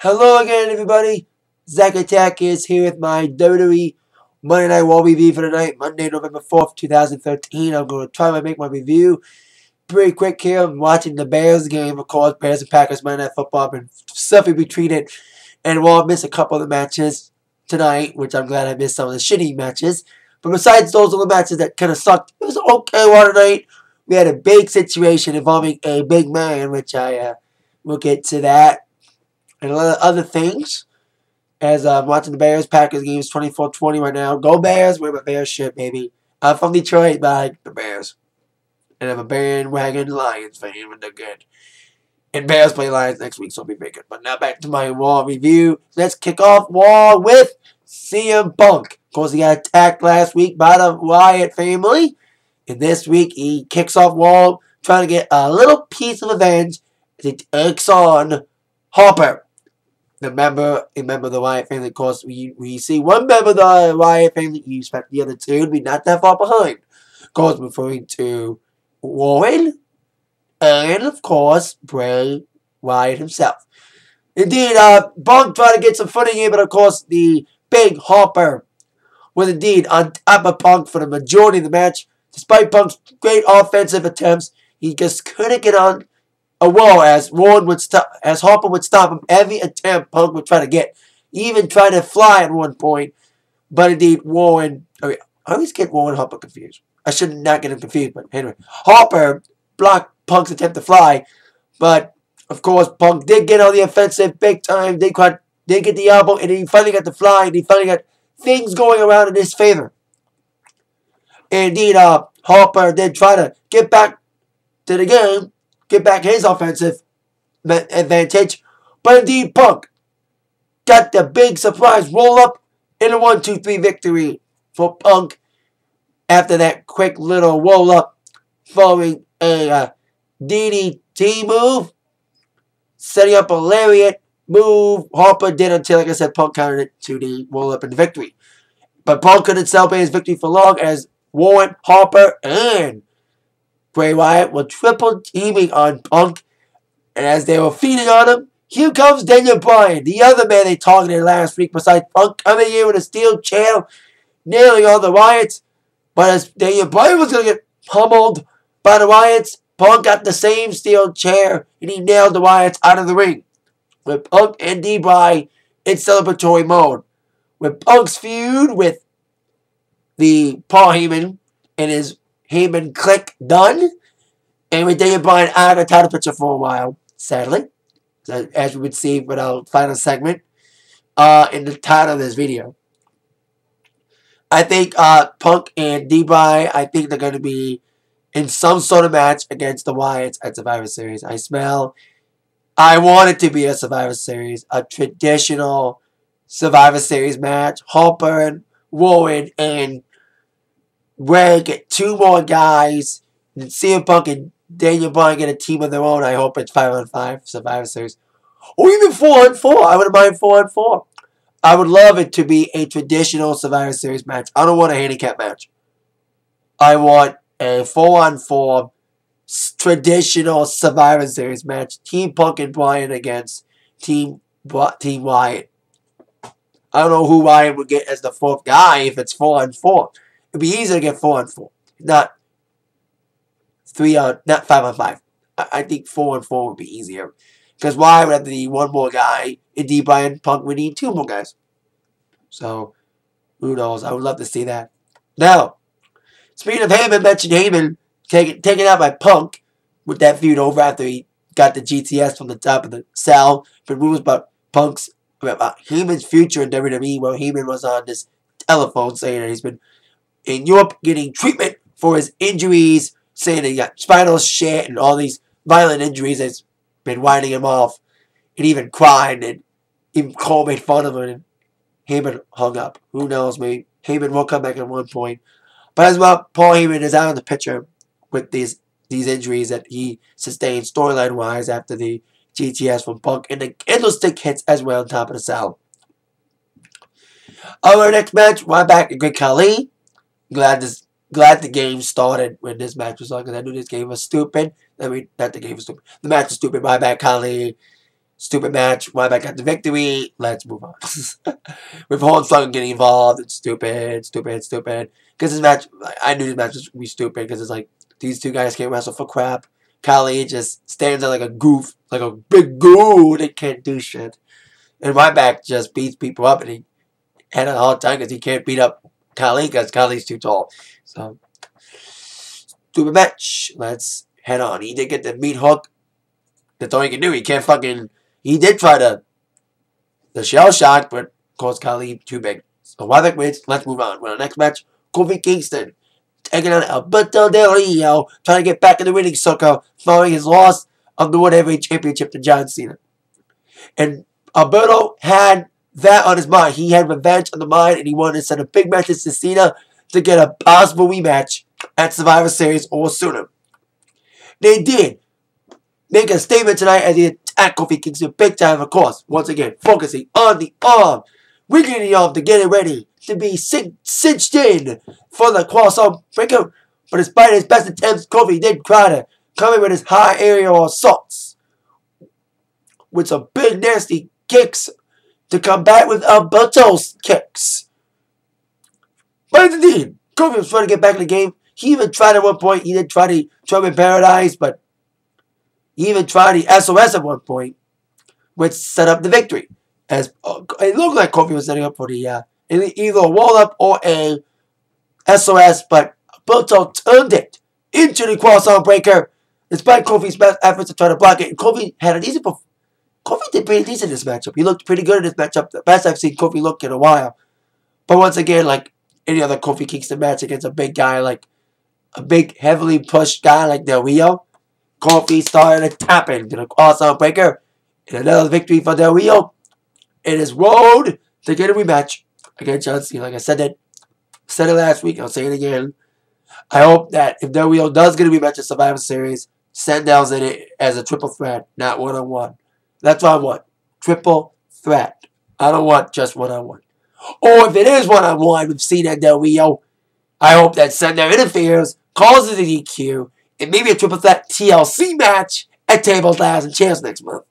Hello again, everybody. Zach Attack is here with my WWE Monday Night Raw review for tonight, Monday, November 4th, 2013. I'm going to try to make my review pretty quick here. I'm watching the Bears game, of course. Bears and Packers Monday Night Football. I've been suffering treated, and Raw missed a couple of the matches tonight, which I'm glad I missed some of the shitty matches. But besides those little matches that kind of sucked, it was okay Raw tonight. We had a big situation involving a big man, which I will get to that. And a lot of other things. As I'm watching the Bears-Packers games 24-20 right now. Go Bears! Wear my Bears shit, baby. I'm from Detroit, but I like the Bears. And I'm a bandwagon Lions fan when they're good. And Bears play Lions next week, so I'll be very good. But now back to my Raw review. Let's kick off Raw with CM Punk. Of course, he got attacked last week by the Wyatt family. And this week, he kicks off Raw trying to get a little piece of revenge as he takes on Harper. Remember the Wyatt family. Of course, we see one member of the Wyatt family. You expect the other two to be not that far behind. Of course, referring to Warren and, of course, Bray Wyatt himself. Indeed, Punk tried to get some footing here, but of course, the big Harper was indeed on top of Punk for the majority of the match. Despite Punk's great offensive attempts, he just couldn't get on a roll as Harper would stop him every attempt Punk would try to get. He even tried to fly at one point. But indeed, I always get Warren and Harper confused. I should not get him confused, but anyway. Harper blocked Punk's attempt to fly. But, of course, Punk did get on the offensive big time. Did get the elbow, and he finally got the fly, and he finally got things going around in his favor. And indeed, Harper did try to get back to the game. Get back his offensive advantage. But indeed, Punk got the big surprise roll-up in a 1-2-3 victory for Punk after that quick little roll-up following a DDT move, setting up a lariat move. Harper did until, like I said, Punk countered it to the roll-up and the victory. But Punk couldn't celebrate his victory for long as Warren, Harper, and Bray Wyatt were triple teaming on Punk, and as they were feeding on him, here comes Daniel Bryan, the other man they targeted last week besides Punk, coming here with a steel chair, nailing all the Wyatts. But as Daniel Bryan was going to get pummeled by the Wyatts, Punk got the same steel chair, and he nailed the Wyatts out of the ring. With Punk and D-Bry in celebratory mode. With Punk's feud with the Paul Heyman and his Heyman click done, and with Daniel Bryan out of the title picture for a while, sadly, as we would see with our final segment in the title of this video. I think Punk and D-Bry, I think they're going to be in some sort of match against the Wyatts at Survivor Series. I want it to be a Survivor Series, a traditional Survivor Series match. Harper and Warren and Ray get two more guys, and CM Punk and Daniel Bryan get a team of their own. I hope it's 5-on-5 Survivor Series. Or even 4-on-4. I wouldn't mind 4-on-4. I would love it to be a traditional Survivor Series match. I don't want a handicap match. I want a 4-on-4 traditional Survivor Series match. Team Punk and Bryan against Team Wyatt. I don't know who Wyatt would get as the fourth guy if it's 4-on-4. It'd be easier to get 4-on-4, not 5-on-5. I think 4-on-4 would be easier because Wyatt would have to need one more guy, and D-Bry and Punk would need two more guys. So who knows? I would love to see that. Now, speaking of Heyman, mentioned Heyman taken out by Punk with that feud over after he got the GTS from the top of the cell. But rumors about Heyman's future in WWE, where Heyman was on this telephone saying that he's been in Europe getting treatment for his injuries, saying that he got spinal shit and all these violent injuries that's been winding him off. And even cried, and even Cole made fun of him, and Heyman hung up. Who knows, maybe Heyman will come back at one point. But as well, Paul Heyman is out of the picture with these injuries that he sustained storyline-wise after the GTS from Punk, and the candlestick hits as well on top of the cell. Our next match, we're back at Great Khali. Glad the game started when this match was on, because I knew this game was stupid. I mean, not the game was stupid. The match was stupid. My bad, Khali Stupid match. Ryback got the victory. Let's move on. With Hornswoggle getting involved, it's stupid. Because this match, I knew this match was going to be stupid because it's like, these two guys can't wrestle for crap. Kali just stands there like a goof, like a big goo that can't do shit. And Ryback just beats people up, and he had a hard time because he can't beat up Kali because Kali's too tall. So, stupid match. Let's head on. He did get the meat hook. That's all he can do. He can't fucking... He did try the shell shock, but of course Kali too big. So Ryback wins. Let's move on. Well, next match, Kofi Kingston taking on Alberto Del Rio, trying to get back in the winning circle following his loss of the World Heavyweight Championship to John Cena. And Alberto had that on his mind. He had revenge on the mind, and he wanted to send a big matches to Cena to get a possible rematch at Survivor Series or sooner. They did make a statement tonight as he attacked Kofi Kingston big time, of course. Once again, focusing on the arm, wiggling the arm to get it ready to be cinched in for the cross-arm breaker. But despite his best attempts, Kofi did try to come in with his high aerial assaults with some big nasty kicks to combat with Alberto's kicks. But indeed, Kofi was trying to get back in the game. He even tried at one point. He did try the Trouble in Paradise, but he even tried the SOS at one point, which set up the victory. As it looked like Kofi was setting up for the either a wall-up or a SOS, but Alberto turned it into the cross-arm breaker, despite Kofi's best efforts to try to block it. And Kofi had a decent performance. Kofi did pretty decent in this matchup. He looked pretty good in this matchup. The best I've seen Kofi look in a while. But once again, like any other Kofi Kingston match against a big guy, like a big, heavily pushed guy like Del Rio, Kofi started tapping to the cross-arm breaker. And another victory for Del Rio in his road to get a rematch against John Cena. Like I said it last week, I'll say it again. I hope that if Del Rio does get a rematch at Survivor Series, Sandown's in it as a triple threat, not one-on-one. That's what I want. Triple threat. I don't want just one-on-one. Or if it is one-on-one with Cena and Del Rio, I hope that Sandown interferes, causes an DQ, and maybe a triple threat TLC match at Tables, Ladders, and Chairs next month.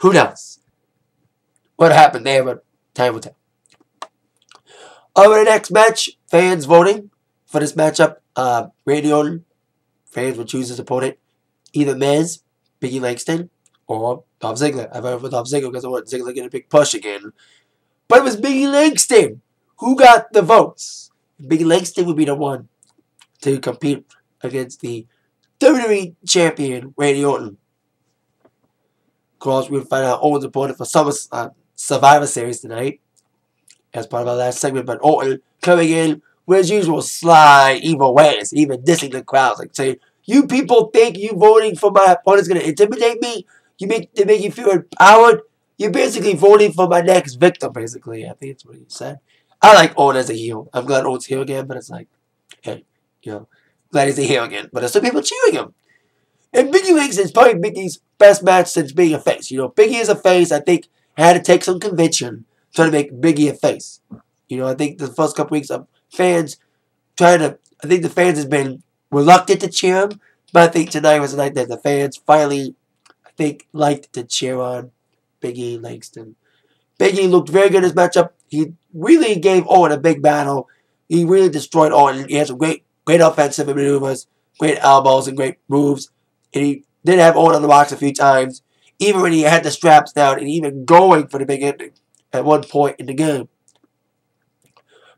Who knows what happened there, but time will tell. Over the next match, fans voting for this matchup. Randy Orton, fans will choose his opponent. Either Miz, Biggie Langston, or Dolph Ziggler. I voted for Dolph Ziggler because I want Ziggler to get a big push again. But it was Biggie Langston who got the votes. Biggie Langston would be the one to compete against the WWE Champion, Randy Orton. Of course, we'll find out Orton's opponent for Survivor Series tonight as part of our last segment. But Orton coming in with his usual sly, evil ways, even dissing the crowds, like saying, "You people think you voting for my opponent is going to intimidate me? To make you feel empowered? You're basically voting for my next victim," basically. I think that's what he said. I like Orton as a heel. I'm glad Orton's heel again, but it's like, hey, glad he's a heel again. But there's some people cheering him. And Biggie Langston is probably Biggie's best match since being a face. Biggie is a face. I think had to take some conviction trying to make Biggie a face. I think the first couple weeks of fans I think the fans has been reluctant to cheer him, but I think tonight was the night that the fans finally, I think, liked to cheer on Biggie Langston. Biggie looked very good in this matchup. He really gave Orton a big battle. He really destroyed Orton. He had some great offensive maneuvers, great elbows, and great moves. And he did have Orton on the box a few times, even when he had the straps down and even going for the big ending at one point in the game.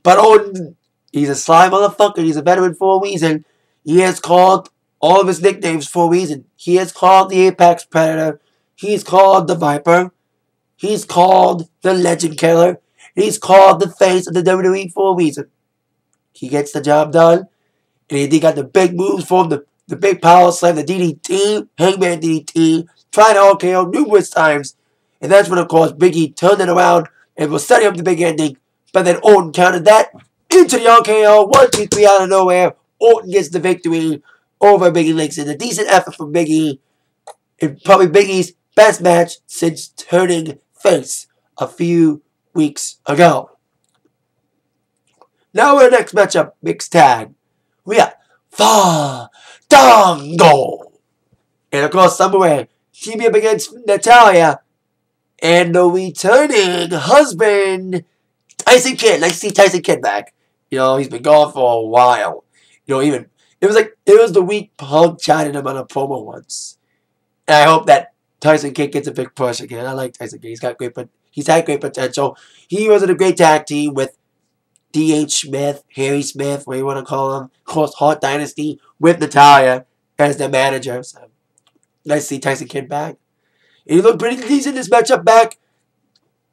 But Orton, he's a sly motherfucker. He's a veteran for a reason. He has called all of his nicknames for a reason. He has called the Apex Predator. He's called the Viper. He's called the Legend Killer. He's called the face of the WWE for a reason. He gets the job done. And he got the big moves for him. The big power slam, the DDT, Hangman DDT. Tried to RKO numerous times. And that's when, of course, Biggie turned it around and was setting up the big ending. But then Orton countered that into the RKO. 1, 2, 3 out of nowhere. Orton gets the victory over Biggie Langston. A decent effort from Biggie. And probably Biggie's best match since turning face a few weeks ago. Now our next matchup, mixed tag. We got Fandango. And of course, somewhere teaming up against Natalya and the returning husband, Tyson Kidd. Nice to see Tyson Kidd back. He's been gone for a while. Even it was the week Punk chatted him on a promo once. And I hope that Tyson Kidd gets a big push again. I like Tyson Kidd. He's had great potential. He was in a great tag team with D.H. Smith, Harry Smith, what you want to call him. Of course, Hart Dynasty with Natalya as their manager. So nice to see Tyson Kidd back. And he looked pretty decent this matchup back.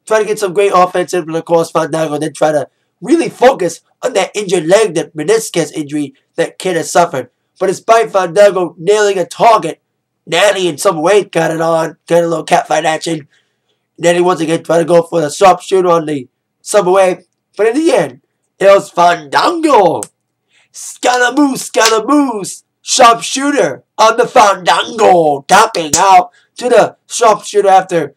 Trying to get some great offense in, but of course, Fandango then try to really focus on that injured leg, that meniscus injury that Kidd has suffered. But despite Fandango nailing a target, Natty in some weight got it on, got a little catfight action. Natty once again tried to go for the sharpshooter on the subway, but in the end, it was Fandango. Scaramouche, sharpshooter on the Fandango, tapping out to the sharpshooter after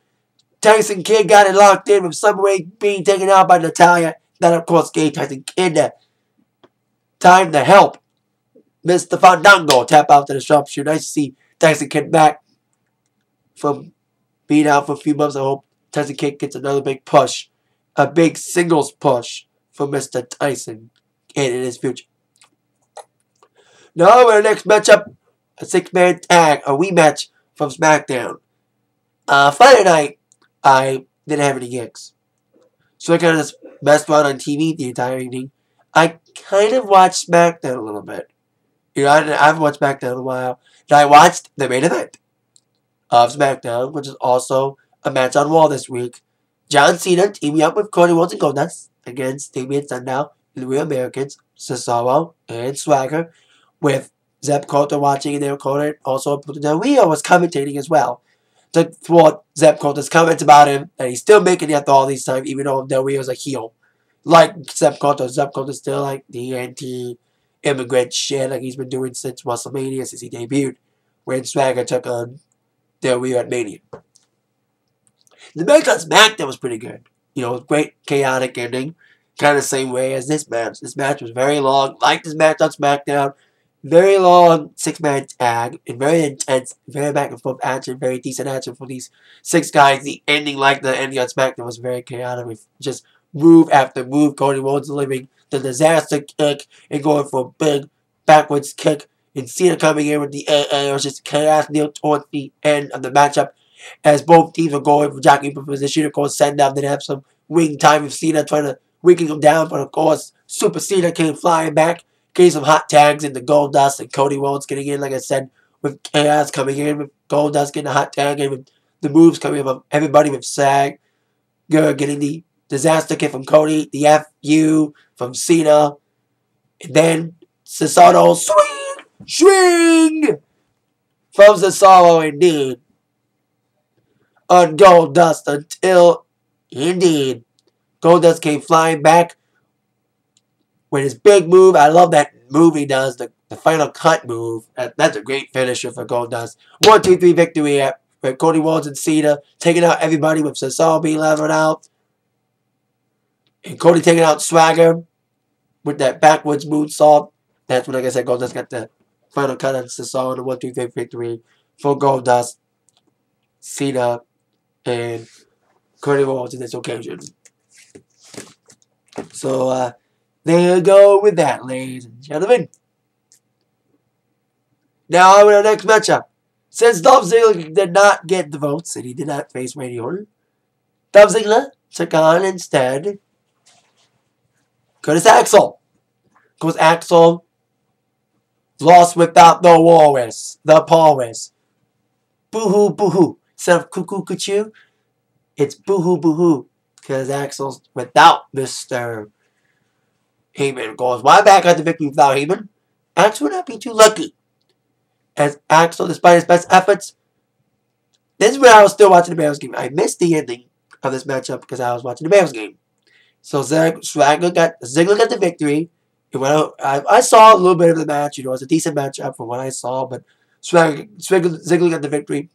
Tyson Kidd got it locked in with subway being taken out by Natalya. That, of course, gave Tyson Kidd the time to help Mr. Fandango tap out to the sharpshooter. Nice to see Tyson Kidd back from being out for a few months. I hope Tyson Kidd gets another big push. A big singles push for Mr. Tyson Kidd in his future. Now, our next matchup, a 6-man tag, a rematch from SmackDown. Friday night, I didn't have any gigs. So I kind of just messed around on TV the entire evening. I kind of watched SmackDown a little bit. I haven't watched SmackDown in a while. And I watched the main event of SmackDown, which is also a match on Raw this week. John Cena teaming up with Cody Rhodes and Goldust against Damien Sandow and the Real Americans, Cesaro and Swagger, with Zeb Coulter watching and their opponent. Also, Del Rio was commentating as well to thwart Zeb Coulter's comments about him, and he's still making it after all these time, even though Del Rio's a heel. Like Zeb Coulter's still like the anti-immigrant shit like he's been doing since WrestleMania, since he debuted, when Swagger took on Del Rio at Mania. The match on SmackDown was pretty good. Great chaotic ending. Kind of the same way as this match. This match was very long. Like this match on SmackDown. Very long 6-man tag. And very intense. Very back and forth action. Very decent action for these 6 guys. The ending, like the ending on SmackDown, was very chaotic. With just move after move. Cody Rhodes delivering the disaster kick. And going for a big backwards kick. And Cena coming in with the AA. It was just chaos near towards the end of the matchup. As both teams are going for jockeying for position. Of course, Sandow did have some wing time with Cena trying to weaken him down. But of course, Super Cena came flying back. Gave some hot tags into Goldust and Cody Rhodes getting in, like I said, with Chaos coming in, with Goldust getting a hot tag, and with the moves coming from everybody, with Sag getting the disaster kick from Cody, the FU from Cena, and then Cesaro swing from Cesaro indeed on Goldust until indeed Goldust came flying back with his big move. I love that move he does, the final cut move. That's a great finisher for Goldust. 1-2-3 victory with Cody Rhodes and Cena taking out everybody, with Cesaro being leveled out. And Cody taking out Swagger with that backwards moonsault. That's when, like I said, Goldust got the final cut on Cesaro in the 1-2-3 victory for Goldust, Cena, and Cody Rhodes in this occasion. So, there you go with that, ladies and gentlemen. Now, with our next matchup. Since Dolph Ziggler did not get the votes and he did not face Randy Orton, Dolph Ziggler took on instead Curtis Axel. Because Axel lost without the walrus, the Paulus. Boo-hoo, boo-hoo. Instead of cuckoo, cuckoo, it's boo-hoo, boo-hoo. Because Axel's without Mr. Heyman. Goes why back at the victory without Heyman? Axel would not be too lucky. As Axel, despite his best efforts, this is when I was still watching the Bears game. I missed the ending of this matchup because I was watching the Bears game. So Ziggler got the victory. I saw a little bit of the match. It was a decent matchup from what I saw, but Ziggler got the victory.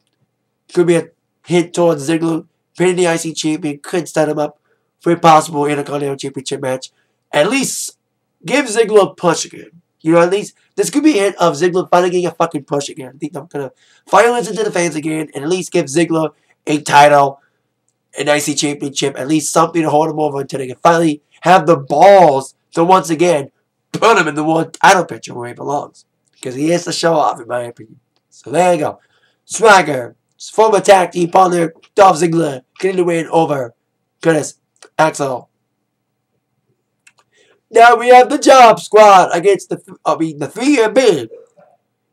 Could be a hint towards Ziggler pinning the IC champion. Could set him up for a possible Intercontinental Championship match. At least give Ziggler a push again. You know, at least this could be a hint of Ziggler finally getting a fucking push again. I think I'm going to finally listen to the fans again and at least give Ziggler a title, an IC championship, at least something to hold him over until they can finally have the balls to once again put him in the one title picture where he belongs. Because he has to show off, in my opinion. So there you go. Swagger, former tag team partner, Dolph Ziggler, getting the win over Curtis Axel. Now we have the Job Squad against the 3MB.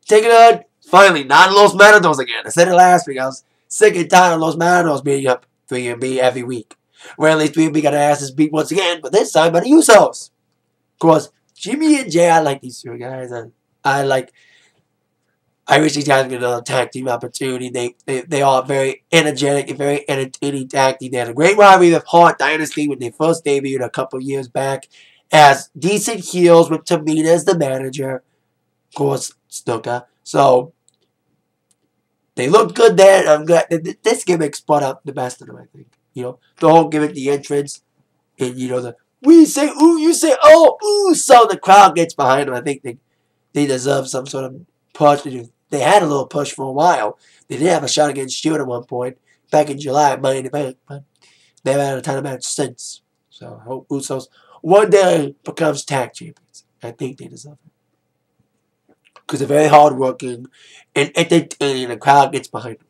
Taking on, finally, not Los Matadors again. I said it last week. I was sick and tired of Los Matadors beating up 3MB every week. Well, at least 3MB got their asses beat once again, but this time by the Usos. Of course, Jimmy and Jay, I like these two guys. I wish these guys would get another tag team opportunity. They are very energetic and very entertaining tag team. They had a great rivalry with Hart Dynasty when they first debuted a couple years back as decent heels with Tamina as the manager. Of course, Snuka. So, they look good there. I'm glad that this gimmick spun up the best of them, I think. You know, the whole gimmick, the entrance, and, you know, the we say ooh, you say oh, ooh, so the crowd gets behind them. I think they deserve some sort of push. They had a little push for a while. They did have a shot against Shield at one point, back in July at Money in the Bank, but they haven't had a title match since. So I hope Usos one day becomes tag champions. I think they deserve it. Because they're very hardworking and entertaining. The crowd gets behind them.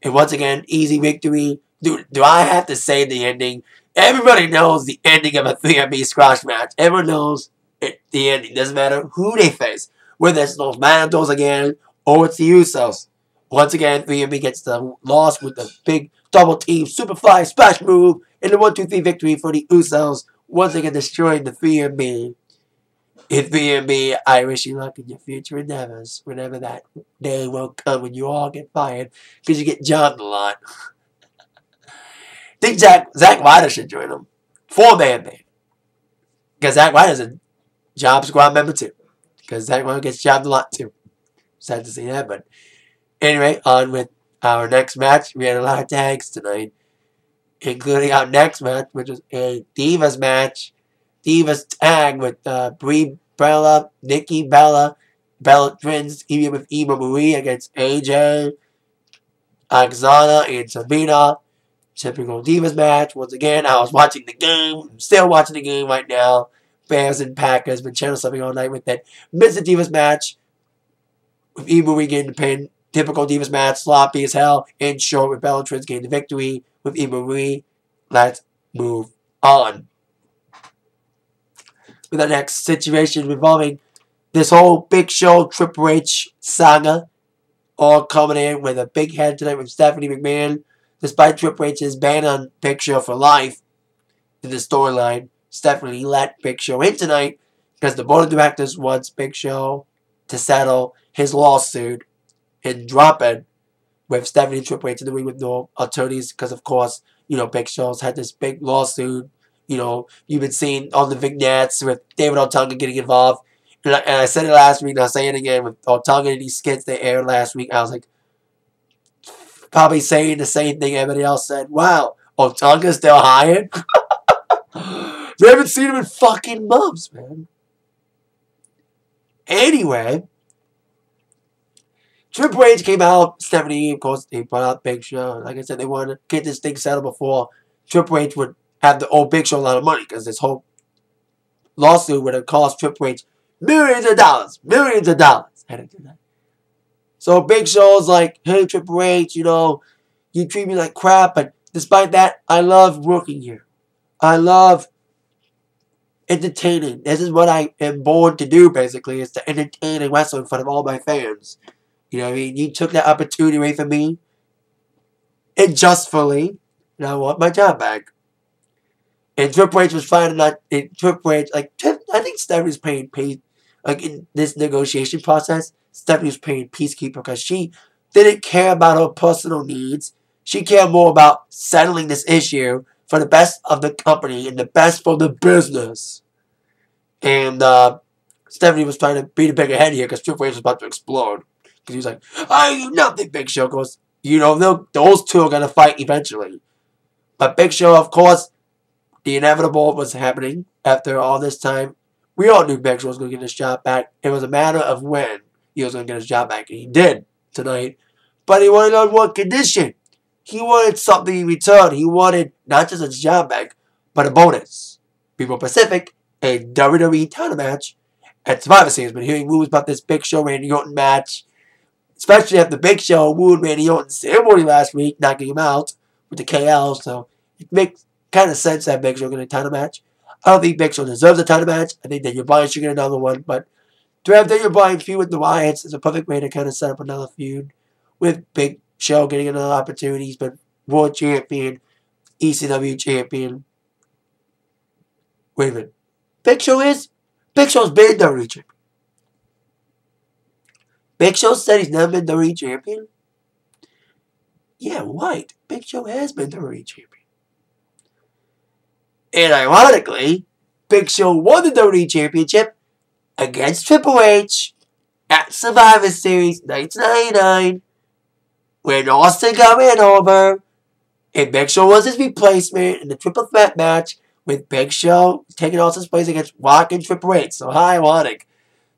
And once again, easy victory. Do I have to say the ending? Everybody knows the ending of a 3MB squash match. Everyone knows the ending. Doesn't matter who they face. Whether it's Los Matadors again or it's the Usos. Once again, 3MB gets the loss with the big double team superfly splash move and the 1-2-3 victory for the Usos. Once again destroying the 3MB. In 3MB, I wish you luck in your future endeavors. Whenever that day will come when you all get fired. Because you get jumped a lot. I think Zack Ryder should join them. 4-man band. Because Zack Ryder's a Job Squad member too. Because Zack Ryder gets jobbed a lot too. Sad to see that, but anyway, on with our next match. We had a lot of tags tonight. Including our next match, which was a Divas match. Divas tag with Brie Bella, Nikki Bella, Bella Twins, even with Eva Marie against AJ, Oksana, and Sabina. Typical Divas match. Once again, I was watching the game. I'm still watching the game right now. Bears and Packers. Been channel something all night with that Mr. Divas match. With Eva Marie getting the pin. Typical Divas match. Sloppy as hell. And short with Bella Twins getting the victory with Eva Marie. Let's move on. With the next situation involving this whole Big Show Triple H saga. All coming in with a big head tonight with Stephanie McMahon. Despite Triple H's ban on Big Show for life in the storyline, Stephanie let Big Show in tonight because the board of directors wants Big Show to settle his lawsuit and drop it with Stephanie and Triple H in the ring with no attorneys because, of course, you know, Big Show's had this big lawsuit. You know, you've been seeing all the vignettes with David Otunga getting involved. And I said it last week, and I'll say it again with Otunga and these skits they aired last week. I was like, probably saying the same thing everybody else said. Wow, Otunga's still hired? We haven't seen him in fucking months, man. Anyway, Triple H came out. Stephanie, of course, they brought out Big Show. Like I said, they wanted to get this thing settled before Triple H would have the old Big Show a lot of money. Because this whole lawsuit would have cost Triple H millions of dollars. Millions of dollars. Had to do that. So Big Show's like, hey, Triple H, you know, you treat me like crap, but despite that, I love working here. I love entertaining. This is what I am born to do, basically, is to entertain and wrestle in front of all my fans. You know what I mean? You took that opportunity away from me, unjustly, and I want my job back. And Triple H was finding out, Triple H, like, I think Stephanie's paying, like, in this negotiation process, Stephanie was paying peacekeeper because she didn't care about her personal needs. She cared more about settling this issue for the best of the company and the best for the business. And Stephanie was trying to beat a bigger head here because Triple H was about to explode. Because he was like, I do nothing, Big Show. Goes, you know, those two are going to fight eventually. But Big Show, of course, the inevitable was happening after all this time We all knew Big Show was going to get his job back. It was a matter of when he was going to get his job back. And he did tonight. But he wanted on one condition. He wanted something in return. He wanted not just his job back, but a bonus. Be more specific, a WWE title match at Survivor Series. Been hearing rumors about this Big Show Randy Orton match, especially after Big Show wooed Randy Orton's ceremony last week, knocking him out with the KL. So it makes kind of sense that Big Show get a title match. I don't think Big Show deserves a title match. I think Daniel Bryan should get another one. But to have Daniel Bryan feud with the Wyatts is a perfect way to kind of set up another feud with Big Show getting another opportunity. He's been World Champion, ECW Champion. Wait a minute. Big Show's been WWE Champion. Big Show said he's never been WWE Champion? Yeah, right. Big Show has been WWE Champion. And ironically, Big Show won the WWE Championship against Triple H at Survivor Series 1999 when Austin got ran over and Big Show was his replacement in the triple threat match with Big Show taking Austin's place against Rock and Triple H. So how ironic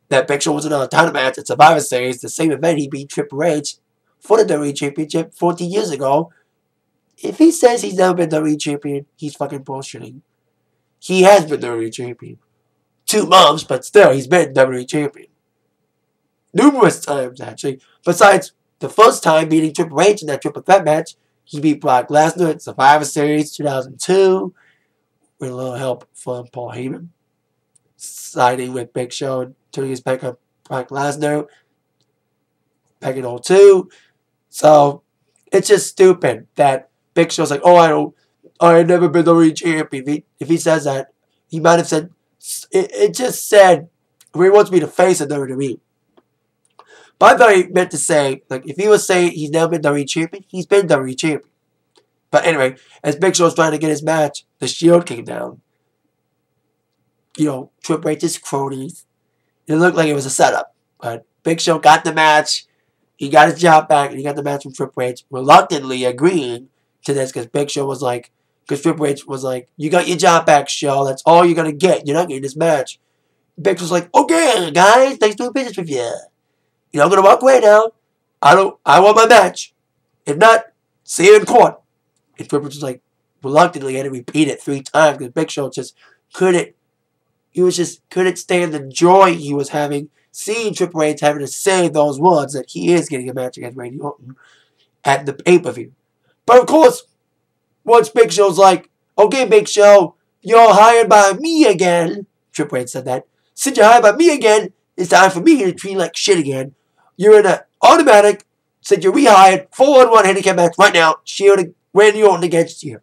that Big Show was in a title match at Survivor Series, the same event he beat Triple H for the WWE Championship 14 years ago. If he says he's never been WWE Champion, he's fucking bullshitting. He has been WWE Champion. 2 months, but still, he's been WWE Champion. Numerous times, actually. Besides the first time beating Triple H in that triple threat match, he beat Brock Lesnar at Survivor Series 2002 with a little help from Paul Heyman. Siding with Big Show and turning his back on Brock Lesnar back in 2002. So, it's just stupid that Big Show's like, oh, I ain't never been WWE Champion. If he says that, he might have said, it just said, he wants me to face a WWE. But I thought he meant to say, like, if he was saying he's never been WWE Champion, he's been WWE Champion. But anyway, as Big Show was trying to get his match, the Shield came down. You know, Triple H's cronies. It looked like it was a setup. But Big Show got the match. He got his job back, and he got the match from Triple H, reluctantly agreeing to this because Big Show was like, because Triple H was like, you got your job back, Show. That's all you're going to get. You're not getting this match. Big Show's like, okay, guys, thanks for doing business with you. You know, I'm going to walk away now. I want my match. If not, see you in court. And Triple H was like, reluctantly had to repeat it 3 times because Big Show just couldn't stand the joy he was having seeing Triple H having to say those words that he is getting a match against Randy Orton at the pay-per-view. But of course, once Big Show's like, okay, Big Show, you're hired by me again. Triple H said that. Since you're hired by me again, it's time for me to treat you like shit again. You're in an automatic, since you're rehired, 4-on-1 handicap match right now. Shield Randy Orton against you.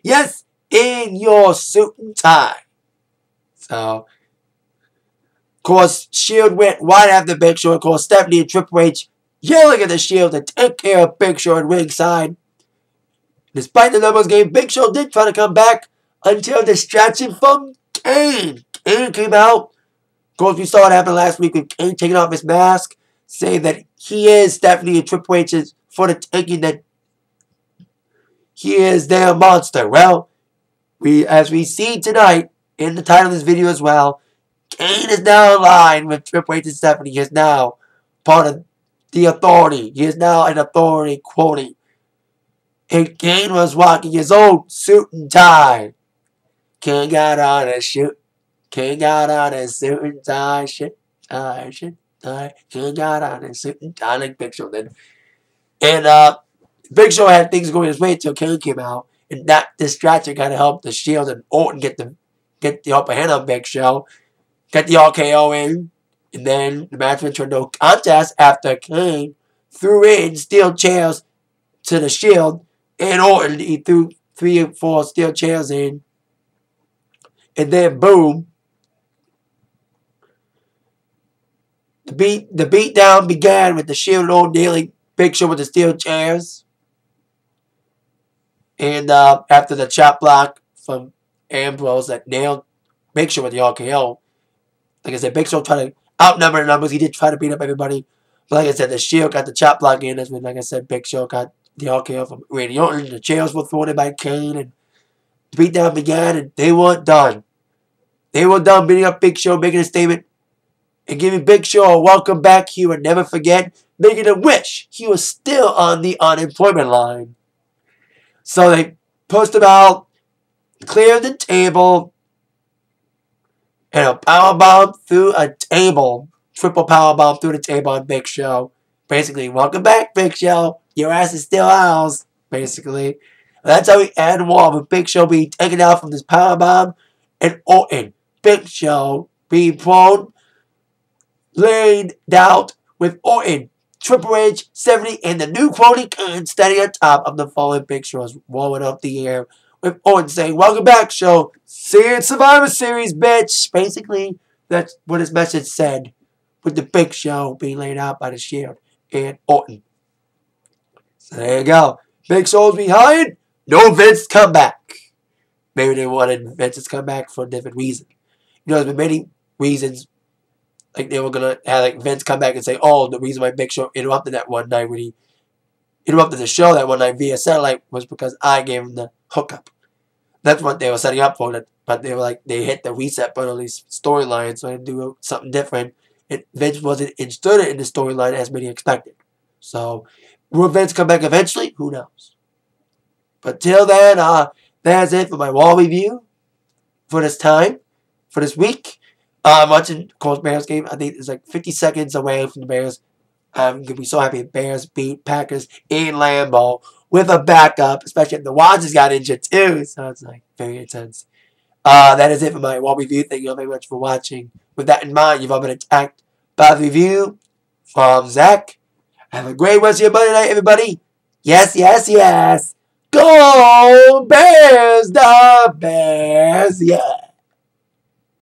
Yes, in your suit and tie. So, of course, Shield went right after Big Show. Of course, Stephanie and Triple H yelling at the Shield to take care of Big Show at ringside. Despite the numbers game, Big Show did try to come back until distraction from Kane. Kane came out. Of course, we saw what happened last week with Kane taking off his mask, saying that he is Stephanie and Triple H's for the taking, that he is their monster. Well, as we see tonight in the title of this video as well, Kane is now aligned with Triple H and Stephanie. He is now part of the authority. He is now an authority quoting. And Kane was rocking his own suit and tie. Kane got on a suit. Kane got on a suit and tie. Shit, tie, shit, tie. Kane got on a suit and tie like Big Show did. And Big Show had things going his way until Kane came out. And that distraction kind of helped the Shield and Orton get the upper hand on Big Show. Get the RKO in. And then the match went to a no contest after Kane threw in steel chairs to the Shield. And Orton, he threw 3 or 4 steel chairs in. And then, boom. The beatdown began with the Shield and Orton nailing Big Show with the steel chairs. And after the chop block from Ambrose that nailed Big Show with the RKO. Like I said, Big Show tried to outnumber the numbers. He did try to beat up everybody. But like I said, the Shield got the chop block in. That's when, like I said, Big Show got the RKO from Randy Orton. The chairs were thrown in by Kane. And the beatdown began, and they weren't done. They were done beating up Big Show, making a statement, and giving Big Show a welcome back. He would never forget, making him wish he was still on the unemployment line. So they pushed him out, cleared the table, and a powerbomb through a table. Triple powerbomb through the table on Big Show. Basically, welcome back, Big Show. Your ass is still ours. Basically. That's how we end War, with Big Show being taken out from this powerbomb, and Orton, Big Show, being prone, laid out with Orton, Triple H, 70, and the new Crony Kane standing on top of the fallen Big Show, rolling up the air, with Orton saying, welcome back, Show. See you in Survivor Series, bitch. Basically, that's what his message said, with the Big Show being laid out by the Shield and Orton. So there you go. Big Show's behind. No Vince comeback. Maybe they wanted Vince's comeback for a different reason. You know, there's been many reasons. Like, they were going to have like Vince come back and say, oh, the reason why Big Show interrupted that one night when he interrupted the show that one night via satellite was because I gave him the hookup. That's what they were setting up for. But they were like, they hit the reset button on these storylines, so they do something different. And Vince wasn't inserted in the storyline as many expected. So, will Vince come back eventually? Who knows? But till then, that's it for my Raw review for this time, for this week. I'm watching Colts Bears game. I think it's like 50 seconds away from the Bears. I'm going to be so happy if Bears beat Packers in Lambeau with a backup, especially if the Watchers got injured too. So it's like very intense. That is it for my Raw review. Thank you all very much for watching. With that in mind, you've all been attacked by the review from Zach. Have a great rest of your Monday night, everybody. Yes, yes, yes. Go Bears, the Bears, yeah.